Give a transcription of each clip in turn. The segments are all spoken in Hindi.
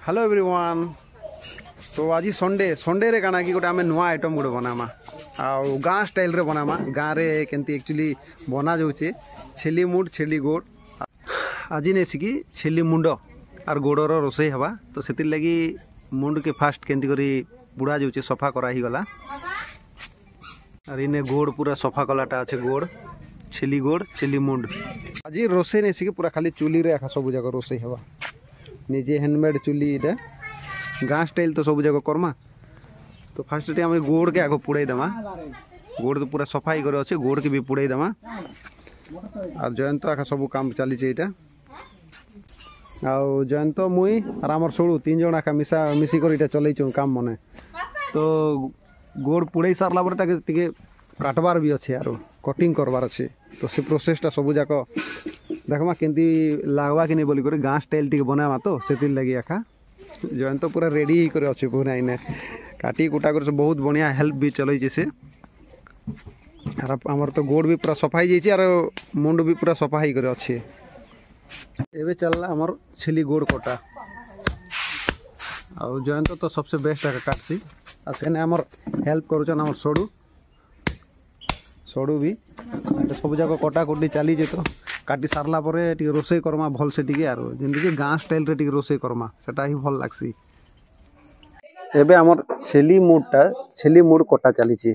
Hello everyone. तो आज संडे रे काना कि गोटे आम नुआ आइटम गोटे बनामा आउ गाँ स्टाइल रे बनामा। गाँव रे केमती एक्चुअली बना जाऊे छेली मुंड छेली गोड़। आज नेसिकी छेली मुंड आर गोड़र रोसई हवा। तो से लगी मुंड के फास्ट केमती करी बुड़ा जाऊे सफा करा ही गला। और इने गोड़ पूरा सफा कलाटा अच्छे गोड़ छेली मुंड। आज रोसई नेसिकी पूरा खाली चुली रे आखा सब जगह रोसई हवा। निजे हैंडमेड चुली गाँ स्टाइल तो सब जगह करमा। तो फास्ट आम गोड़ के आगे पुड़ाई देमा। गोड़ तो पूरा सफाई करे अच्छे गोड़ के भी पुड़ाई देमा। और जयंत आखा सब काम चली आउ जयंत मुई और आमर सोड़ू तीन जन आखा मिसिक चल काम मने। तो गोड़ पुड़ाई सारला टे काटबार भी अच्छे आरो कटिंग करबार अच्छे। तो से प्रोसेसटा सब जाक देखमा केमती लागवा कि नहीं बोली कर गाँ स्टाइल टी बनावा। तो से लगी आखा जयंत तो पूरा रेडी कर अच्छे पूरा इने काटी कुटा कर बहुत बढ़िया हेल्प भी चलई से। आमर तो गोड़ भी पूरा सफाई जाइए और मुंड भी पूरा सफाई कर अच्छे। एबे चलला आमर छेली गोड़ कटा और जयंत तो सबसे बेस्ट है काटसी। और सेने आमर हेल्प करुचन आमर सड़ू भी सब जाक कटा कुटी चली तो काटी सारला रोसई करमा भल से जमी गाँ स्टाइल रे रोसई करमा सेटा ही भल लागसी। एबे आमर छेली मुंड कटा चली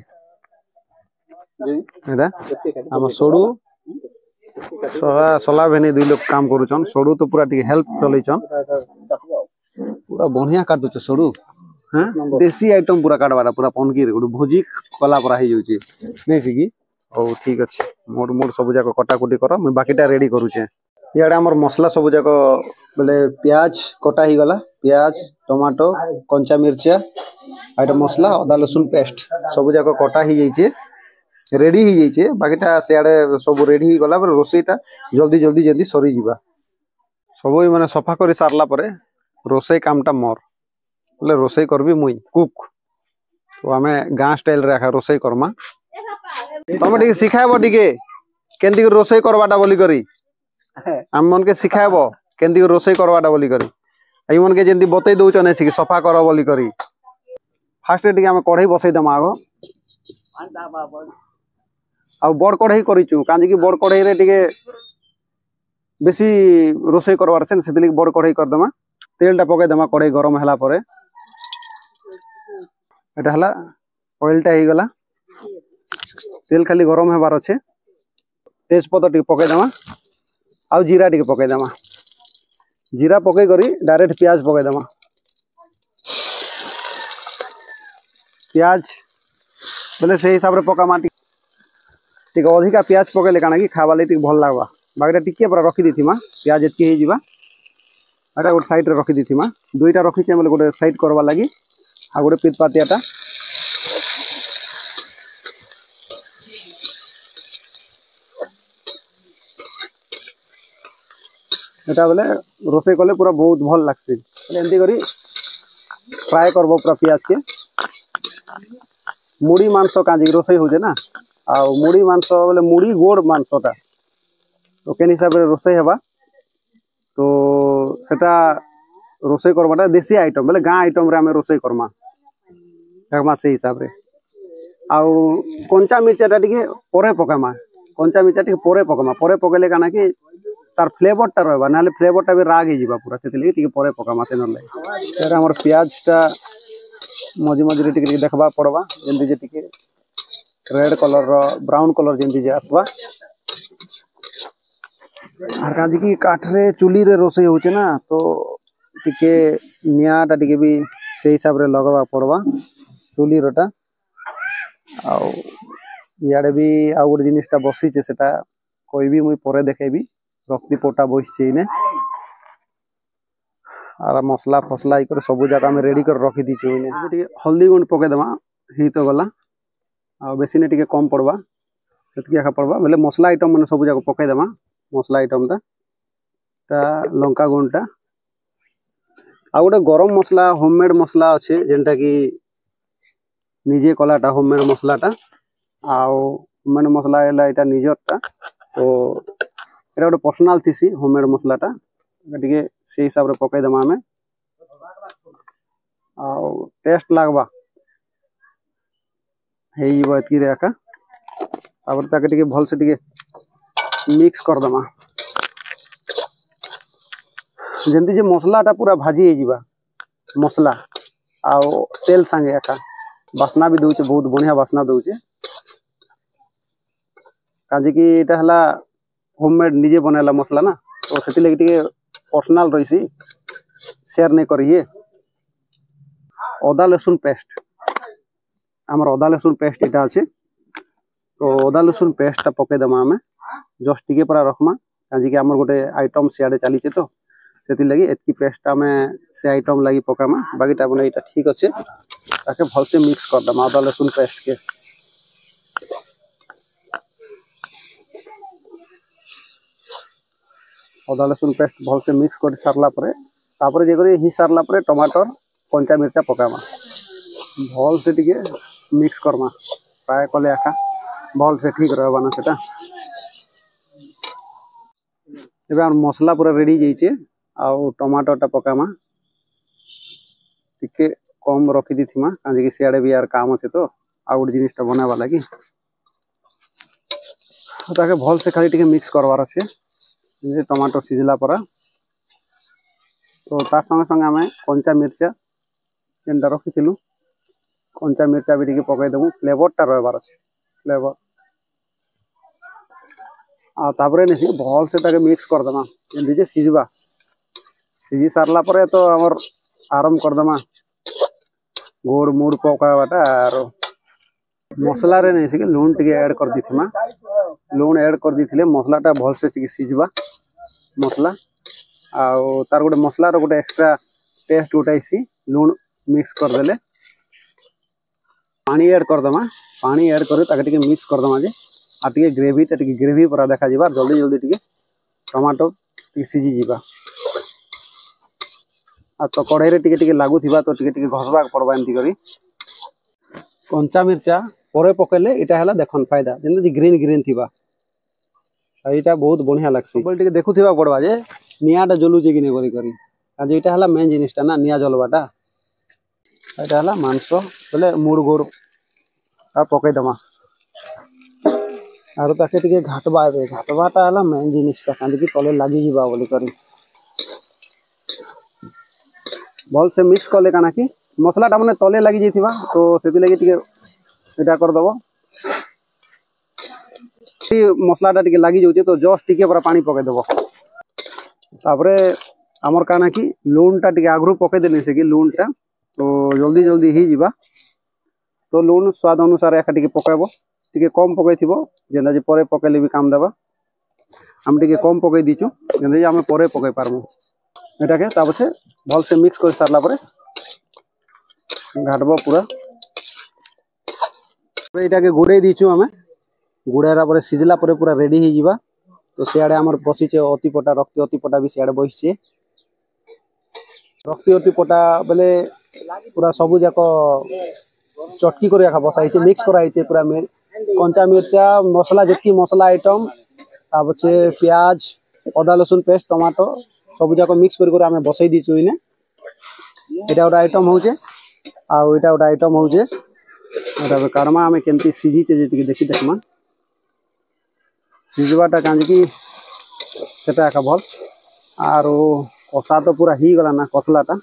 आम सड़ू सला भेनी दुई लोग काम करुचन। सड़ू तो पूरा हेल्प चलईचन पूरा बढ़िया काटुच सड़ू। हाँ देसी आइटम पूरा काटबार पूरा पनकी गोटे भोजी कला परा हो जाए। ओ ठीक अच्छे मोड़ सब जाक कटाकुटी कर मुझे बाकीटा रेडी करुचे। इे आमर मसला सब जाक बोले प्याज कटा ही गला। प्याज टमाटो कंचा मिर्चा आइटा मसला अदा लसुन पेस्ट सब जाक कटा ही जाइए रेडी ही जाइए। बाकीटा सियाड़े सब रेडी ही गला रोसईटा जल्दी जल्दी जल्दी सरी जीवा। सब मैंने सफा कर सारला रोसई कामटा मोर बोले रोसई करबी मुई कुक। तो आम गाँ स्टाइल रे आखा रोसई करमा। तुम टे शिखाब टे रोसई करवाटा बोली करी आम मन के शिखाब के रोसई करवाटा बोली करी आई मन के जमी बतई दौन ऐसी सफा कर बोली करी। फास्ट टे आम कढ़ई बसई देमा आग आ बड़ कढ़ई करूँ कहीं बड़ कढ़ई रे टे बेसी रोसई करवार से बड़ कढ़ई करदेमा। तेलटा पकईदेमा कढ़ई गरम है ऑयलटा हो गला। तेल खाली गरम होबार अच्छे तेजपत्र टी पकईदेमा आउ जीरा टी पकईदेमा। जीरा पकई करी डायरेक्ट प्याज पकईदेमा। प्याज बोले से हिसाब से पकामा टी अधिका प्याज पकईले काना कि खावा लगी भल लगवा। बाकीटा टिके पूरा रखी देथिमा प्याज एतकी हो एटा गोटे साइड रे रखी देथिमा। दुईटा रखी बोले गोटे साइड करवा लगी आ गोटे पितपातियाटा एटा बोले रोसई कले पूरा बहुत भल लगसी। एमती करी फ्राए करबो पूरा प्याज के। मुड़ी मांस काजी रोसई होजे ना आ मुड़ी मांस बोले मुड़ी गोड़ मांसटा तो केन हिसाब रे रोसई हेबा। तो सेटा रोसई करवाटा देसी आइटम बोले गाँ आइटम रे आमे रोसई करमा देखमा से हिसाब रे। आउ कंचा मिर्चाटा टिके परे पकामा। कंचा मिर्चा टिके परे पकामा परे पकईले काना कि तार फ्लेवरटा रहा ना फ्लेवरटा भी राग ही पूरा से परे पकामा से नर आम प्याजटा मझी मझे टे देखा पड़वा जमी टे रेड कलर ब्राउन कलर जमी आसवा। और कहीं काठरे चुली रे रोसई होचे ना तो टिके निआटा टिके भी से हिसाब रे लगवा पड़वा चुली रोटा। आड़े भी आउ गोटे जिनिसटा बसीचे सेटा कोई भी मुई परे देखेबी रक्ति पोटा बसचे इने और मसला फसला सब जगह में रेडी कर रखी दीचु। इने हल्दी गुंड पकईदेमा ही तो गला आ बेसी टे कम पड़वा से पड़वा बोले मसला आइटम मैंने सब जगह पकईदेमा। मसला आइटमटा लंका गुंडटा आ गोटे गरम मसला होममेड मसला अच्छे जेनटा कि निजे कलाटा होममेड मसलाटा होममेड मसला है निजरटा। तो गोटे पर्सनाल थीसी होममेड मसलाटा टे से हिसाब से पकईदेमा आम टेस्ट लागबा हे एतकी एका ताके भल से मिक्स कर दमा जंती जे मसलाटा पूरा भाजी हो जावा मसला आउ तेल सांगे एका बास्ना भी दौचे बहुत बढ़िया बास्ना दौचे काजी कि एटा हला होममेड निजे बनाला मसला ना तो सेति लगी टिके पर्सनल रहीसी शेयर नहीं करिए अदा लसुन पेस्ट आमर अदा लसुन पेस्ट इटा अच्छे तो अदा लसुन पेस्ट टा पके दमा आमे जस्ट टिके पूरा रखमा काजी कि आमर गोटे आइटम सियाडे चलीचे तो सेति लगी एतकी पेस्ट आमे से आइटम लगी पकामा बाकी टा बने इटा ठीक अच्छे ताके भल से मिक्स कर दमा अदा लसुन पेस्ट के अदा लसुन पेस्ट भल से मिक्स कर सारला परे तापर जे करी ही सारला परे टमाटर कंचा मिर्चा पकामा भल से टिके मिक्स करमा फ्राई कले आका भल से ठीक रहबा ना सेटा एबे हम मसला पूरा रेडी जाइए आउ टमाटर टा पकामा टिके कम रखी दीथिमा काजे कि सियाडे भी यार काम अच्छे तो आ गोटे जिनिसटा बनावा लगी ताके भल से खाली टिके मिक्स करवार अच्छे टमाटर सिझला परा तो तार संगे संगे आमे कंचा मिर्चा जेनटा रखी कंचा मिर्चा भी टिके पकाई देबू फ्लेवरटा रहबार अच्छे फ्लेवर तापरे नेसी भल से ताके मिक्स कर दमा जेंति जे सिझबा सिझी सारला परे तो हमर आरंभ कर दमा गोड़ मूड़ पकावाटा आर मसला रे नेसी के लून टिके ऐड कर दिथिमा लून ऐड कर दिथिले मसलाटा भल से टिके सिझबा मसला आउ तार गोटे मसला रो गोटे एक्स्ट्रा टेस्ट उठाइसी लून मिक्स कर देले पानी ऐड कर दमा पानी ऐड करे ताके टिके मिक्स कर दमा जे आ टिके ग्रेवी पूरा देखा जीवा जल्दी जल्दी टिके टमाटो टिके सिझी जीवा आ तो कढ़ाई रे टिके टिके लागू थिबा तो टिके टिके घसबा पड़बा एंती करी कंचा मिर्चा परे पकेले इटा हला देखन फायदा जेंति ग्रीन ग्रीन थिबा एटा बहुत बढ़िया लागसी बोल टिके देखु थिबा पड़बा जे नियाटा जलुचे कि नै करी आज एटा हला मेन जिनिसटा ना निया जलबाटा एटा हला मांस बोले मुड़ गोड़ आ पके दमा आरो ताके टिके घाटबाटा हला मेन जिनिसटा कांदे कि तले लागि जीवा बोली करी भल से मिक्स कले काना कि मसलाटा माने तले लागि जेथिबा तो सेति लागि टिके एटा कर दबो मसलाटा टिके लागि जाउचे तो जस्ट टिके पूरा पानी पके दबो तापरे हमर काना कि लूनटा टिके आगरु पके देने से कि लूनटा तो जल्दी जल्दी ही जीवा तो लून स्वाद अनुसार एका टिके पकाबो टिके कम पकैथिबो जेना जे परे पकेले भी काम देबा हम टिके कम पकै दिचु जेना जे हम परे पकै पारमु एटाके तापर से भल से मिक्स कर सारला परे घाटबो पूरा एटाके गुड़े दिचु हमें गुड़ारा परे सिझला परे पूरा रेडी ही जीवा तो सियाडे हमर बसिचे अतिपटा रक्ति अतिपटा भी सियाडे बसिचे रक्ति अतिपटा बेले पूरा सबु जाक चटकी कर बसाइचे मिक्स कराइचे पूरा कंचा मिर्चा मसला जेतकी मसला आइटम तापर से प्याज अदा लसुन पेस्ट टमाटो सब जाक मिक्स कर आमे बसई दीचु इने एटा गोटे आइटम होचे आउ एटा गोटे आइटम होचे एटा कारमा आमे केमती सिझीचे जेतिके देखि देखमा सिझबाटा कांजे कि सेटा एका भल आरो कषा तो पूरा ही गला ना कसलाटा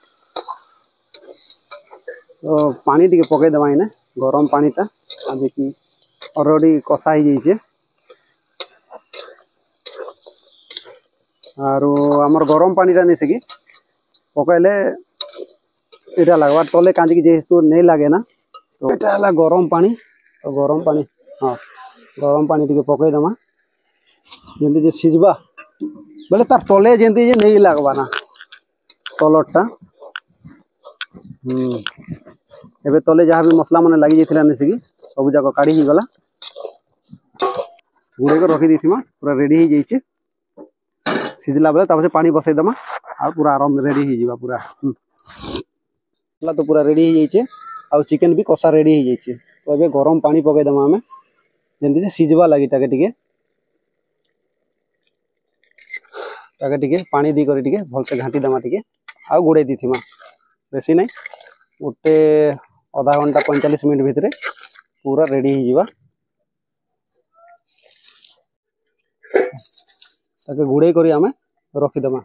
तो पानी टिके पके देबा इने गरम पानीटा कांजे कि ऑलरेडी कषा ही जाइए आरो हमर गरम पानीटा नहीं से कि पकैले एटा लगवा तले कांजे कि जेहेतु नहीं लागे ना तो एटा हला गरम पानी तो गरम पानी हाँ गरम पानी टिके पकै दमा जेंति जे सिझबा बोले तार तले जेंति जे नहीं लागबा ना तलटा एबे तले जहाँ भी मसला माने लागि जेथिला नहीं से कि सब जाक काढ़ी ही गला गुड़े को रखी देथिमा पूरा रेडी ही जाइए सिझला बेले तापर से पानी बसई दमा आ पूरा आराम रेडी ही जीवा पूरा मसला तो पूरा रेडी ही जाइए आ चिकन भी कषा रेडी ही जाइए तो एबे गरम पानी पके दमा हमें जेंति से सिझबा लागि ताके टिके पानी दी करी टिके भल से घाटी दमा टिके आ गुड़े दीथिमा बेसी नहीं गोटे आधा घंटा 45 मिनट भितर पूरा रेडी हो ताके गुड़े करी आमे रखीदमा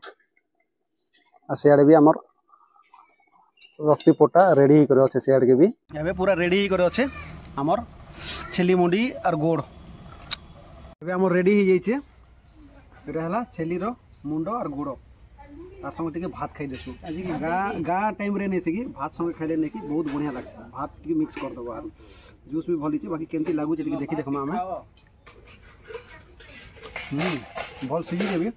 आ सियाड़े भी आमर रक्ति पोटा रेडी कर अच्छे सियाड़ के भी एबे पूरा रेडी कर अच्छे आमर छेली मुंडी और गोड़ एबे आमर रेडी हो जाइए एटा छेली रो मुंड और गोड़ तार संगे टिके भात खाई देसु आज गाँ टाइम रे नहीं कि भात संगे खाइले नहीं कि बहुत बढ़िया लगছে भात टिके मिक्स कर दबो आर जूस भी भली बाकी केमती लागु टिके देखि देखमा आमे भल सिझी देबी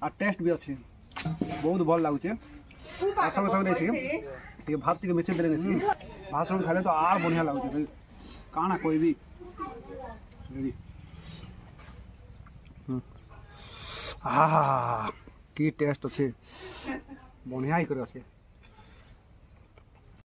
आ टेस्ट भी अच्छे बहुत भल लागुचे आ संगे संगे नहीं टिके भात टिके मिक्स देले नहीं भात संगे खाइले तो आर बढ़िया लागुचे काना कोई भी हा की टेस्ट अच्छे बढ़िया ही करे अच्छे।